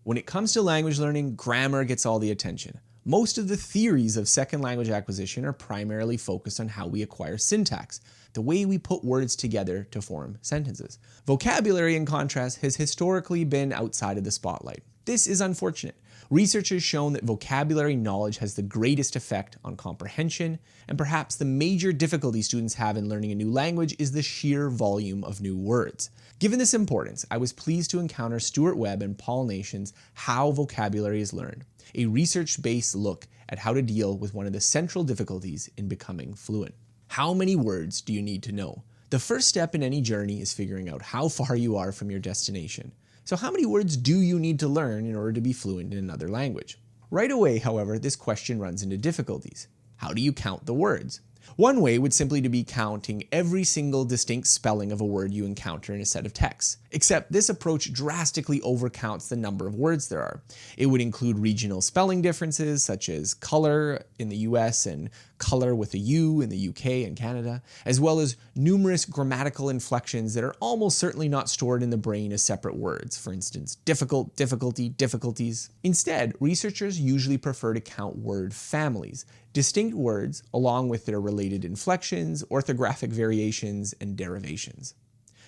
When it comes to language learning, grammar gets all the attention. Most of the theories of second language acquisition are primarily focused on how we acquire syntax, the way we put words together to form sentences. Vocabulary, in contrast, has historically been outside of the spotlight. This is unfortunate. Research has shown that vocabulary knowledge has the greatest effect on comprehension, and perhaps the major difficulty students have in learning a new language is the sheer volume of new words. Given this importance, I was pleased to encounter Stuart Webb and Paul Nation's How Vocabulary is Learned, a research-based look at how to deal with one of the central difficulties in becoming fluent. How many words do you need to know? The first step in any journey is figuring out how far you are from your destination. So how many words do you need to learn in order to be fluent in another language? Right away, however, this question runs into difficulties. How do you count the words? One way would simply to be counting every single distinct spelling of a word you encounter in a set of texts, except this approach drastically overcounts the number of words there are. It would include regional spelling differences such as color in the US and color with a U in the UK and Canada, as well as numerous grammatical inflections that are almost certainly not stored in the brain as separate words. For instance, difficult, difficulty, difficulties. Instead, researchers usually prefer to count word families, distinct words along with their related inflections, orthographic variations, and derivations.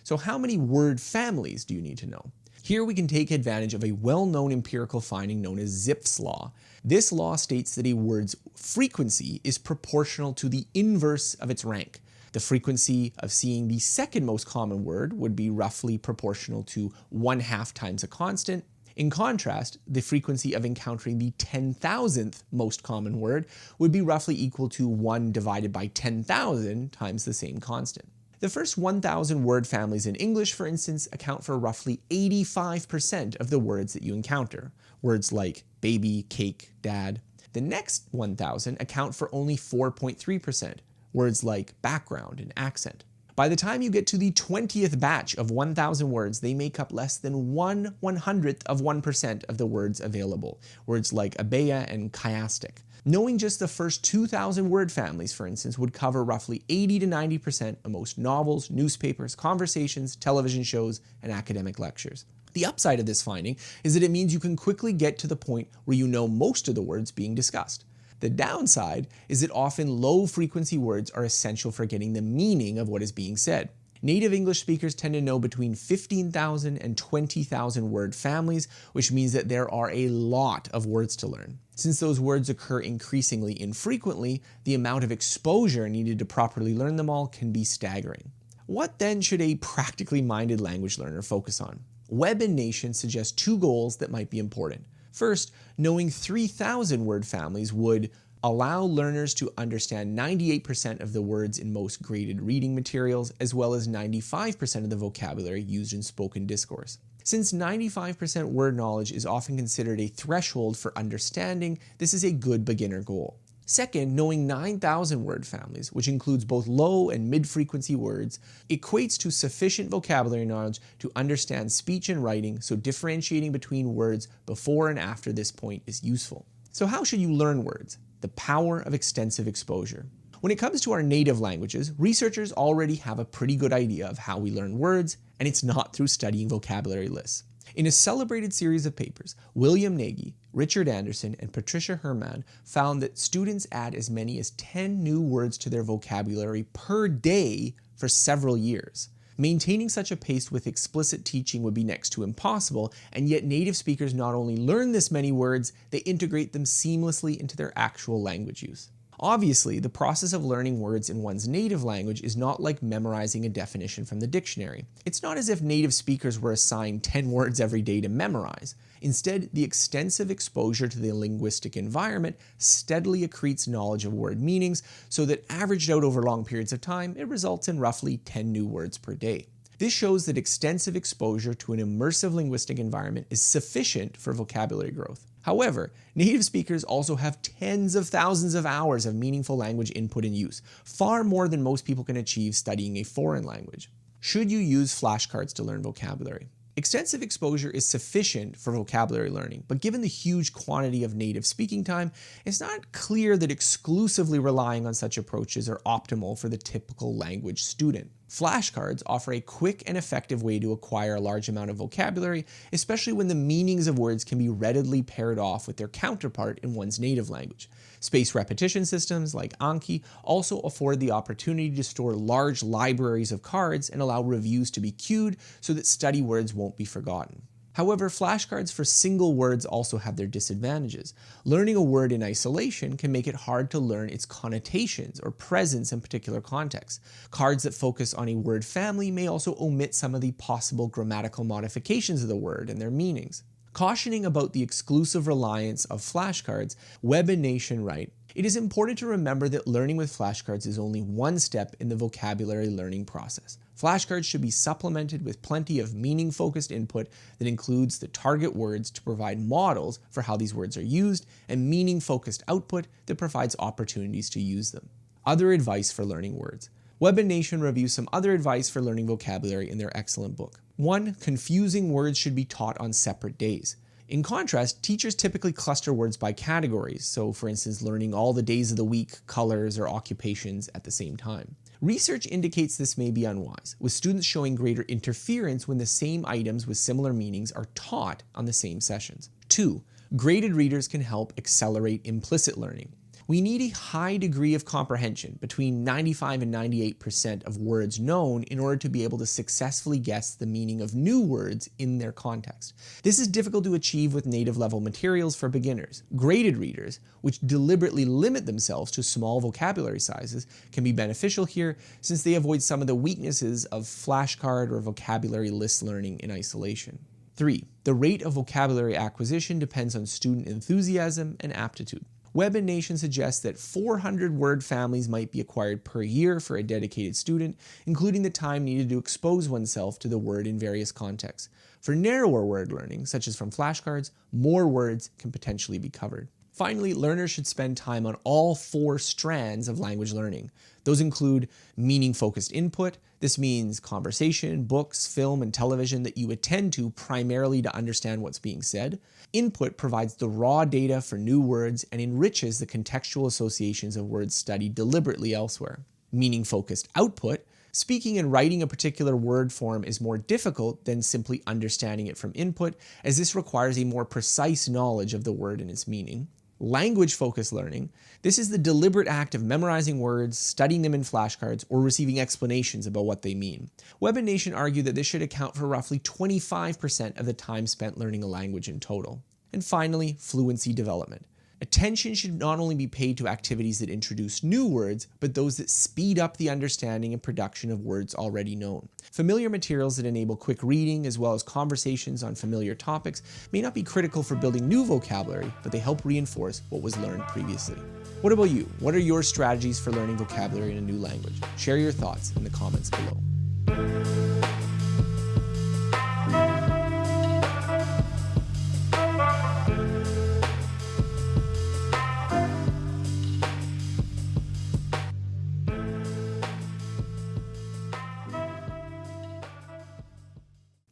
So how many word families do you need to know? Here we can take advantage of a well-known empirical finding known as Zipf's law. This law states that a word's frequency is proportional to the inverse of its rank. The frequency of seeing the second most common word would be roughly proportional to 1/2 times a constant. In contrast, the frequency of encountering the 10,000th most common word would be roughly equal to 1 divided by 10,000 times the same constant. The first 1,000 word families in English, for instance, account for roughly 85% of the words that you encounter. Words like baby, cake, dad. The next 1,000 account for only 4.3%. Words like background and accent. By the time you get to the 20th batch of 1,000 words, they make up less than 1/100th of 1% of the words available. Words like abaya and chiastic. Knowing just the first 2,000 word families, for instance, would cover roughly 80 to 90% of most novels, newspapers, conversations, television shows, and academic lectures. The upside of this finding is that it means you can quickly get to the point where you know most of the words being discussed. The downside is that often low-frequency words are essential for getting the meaning of what is being said. Native English speakers tend to know between 15,000 and 20,000 word families, which means that there are a lot of words to learn. Since those words occur increasingly infrequently, the amount of exposure needed to properly learn them all can be staggering. What then should a practically minded language learner focus on? Webb and Nation suggest 2 goals that might be important. First, knowing 3,000 word families would allow learners to understand 98% of the words in most graded reading materials, as well as 95% of the vocabulary used in spoken discourse. Since 95% word knowledge is often considered a threshold for understanding, this is a good beginner goal. Second, knowing 9,000 word families, which includes both low and mid-frequency words, equates to sufficient vocabulary knowledge to understand speech and writing, so differentiating between words before and after this point is useful. So how should you learn words? The power of extensive exposure. When it comes to our native languages, researchers already have a pretty good idea of how we learn words, and it's not through studying vocabulary lists. In a celebrated series of papers, William Nagy, Richard Anderson, and Patricia Herman found that students add as many as 10 new words to their vocabulary per day for several years. Maintaining such a pace with explicit teaching would be next to impossible, and yet native speakers not only learn this many words, they integrate them seamlessly into their actual language use. Obviously, the process of learning words in one's native language is not like memorizing a definition from the dictionary. It's not as if native speakers were assigned 10 words every day to memorize. Instead, the extensive exposure to the linguistic environment steadily accretes knowledge of word meanings, so that averaged out over long periods of time, it results in roughly 10 new words per day. This shows that extensive exposure to an immersive linguistic environment is sufficient for vocabulary growth. However, native speakers also have tens of thousands of hours of meaningful language input and use, far more than most people can achieve studying a foreign language. Should you use flashcards to learn vocabulary? Extensive exposure is sufficient for vocabulary learning, but given the huge quantity of native speaking time, it's not clear that exclusively relying on such approaches are optimal for the typical language student. Flashcards offer a quick and effective way to acquire a large amount of vocabulary, especially when the meanings of words can be readily paired off with their counterpart in one's native language. Spaced repetition systems like Anki also afford the opportunity to store large libraries of cards and allow reviews to be queued so that study words won't be forgotten. However, flashcards for single words also have their disadvantages. Learning a word in isolation can make it hard to learn its connotations or presence in particular contexts. Cards that focus on a word family may also omit some of the possible grammatical modifications of the word and their meanings. Cautioning about the exclusive reliance of flashcards, Webb and Nation write, "It is important to remember that learning with flashcards is only one step in the vocabulary learning process. Flashcards should be supplemented with plenty of meaning-focused input that includes the target words to provide models for how these words are used, and meaning-focused output that provides opportunities to use them." Other advice for learning words. Webb and Nation reviews some other advice for learning vocabulary in their excellent book. 1. Confusing words should be taught on separate days. In contrast, teachers typically cluster words by categories, so for instance, learning all the days of the week, colors, or occupations at the same time. Research indicates this may be unwise, with students showing greater interference when the same items with similar meanings are taught on the same sessions. 2. Graded readers can help accelerate implicit learning. We need a high degree of comprehension, between 95 and 98% of words known, in order to be able to successfully guess the meaning of new words in their context. This is difficult to achieve with native level materials for beginners. Graded readers, which deliberately limit themselves to small vocabulary sizes, can be beneficial here since they avoid some of the weaknesses of flashcard or vocabulary list learning in isolation. 3. The rate of vocabulary acquisition depends on student enthusiasm and aptitude. Webb and Nation suggests that 400 word families might be acquired per year for a dedicated student, including the time needed to expose oneself to the word in various contexts. For narrower word learning, such as from flashcards, more words can potentially be covered. Finally, learners should spend time on all 4 strands of language learning. Those include meaning-focused input. This means conversation, books, film, and television that you attend to primarily to understand what's being said. Input provides the raw data for new words and enriches the contextual associations of words studied deliberately elsewhere. Meaning-focused output. Speaking and writing a particular word form is more difficult than simply understanding it from input, as this requires a more precise knowledge of the word and its meaning. Language-focused learning. This is the deliberate act of memorizing words, studying them in flashcards, or receiving explanations about what they mean. Webb and Nation argue that this should account for roughly 25% of the time spent learning a language in total. And finally, fluency development. Attention should not only be paid to activities that introduce new words, but those that speed up the understanding and production of words already known. Familiar materials that enable quick reading, as well as conversations on familiar topics, may not be critical for building new vocabulary, but they help reinforce what was learned previously. What about you? What are your strategies for learning vocabulary in a new language? Share your thoughts in the comments below.